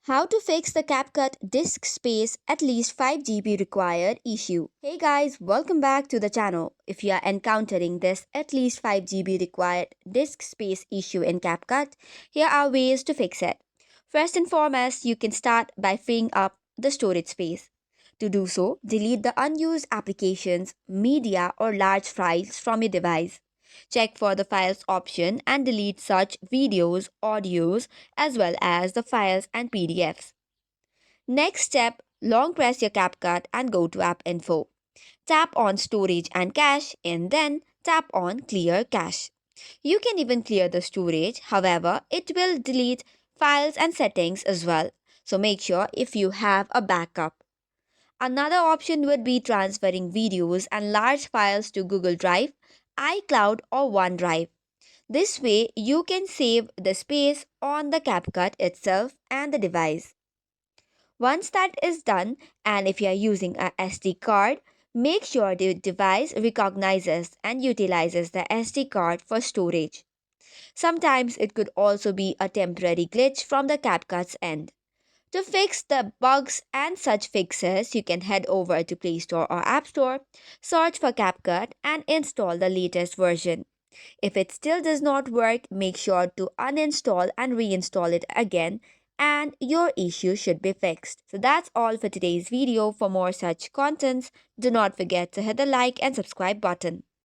How to fix the CapCut disk space at least 5 GB required issue. Hey guys, welcome back to the channel. If you are encountering this at least 5 GB required disk space issue in CapCut, here are ways to fix it. First and foremost, you can start by freeing up the storage space. To do so, delete the unused applications, media, or large files from your device. Check for the files option and delete such videos, audios, as well as the files and PDFs. Next step, long press your CapCut and go to App Info. Tap on Storage and Cache and then tap on Clear Cache. You can even clear the storage, however, it will delete files and settings as well. So make sure if you have a backup. Another option would be transferring videos and large files to Google Drive, iCloud, or OneDrive. This way, you can save the space on the CapCut itself and the device. Once that is done, and if you are using a SD card, make sure the device recognizes and utilizes the SD card for storage. Sometimes it could also be a temporary glitch from the CapCut's end. To fix the bugs and such fixes, you can head over to Play Store or App Store, search for CapCut, and install the latest version. If it still does not work, make sure to uninstall and reinstall it again, and your issue should be fixed. So that's all for today's video. For more such contents, do not forget to hit the like and subscribe button.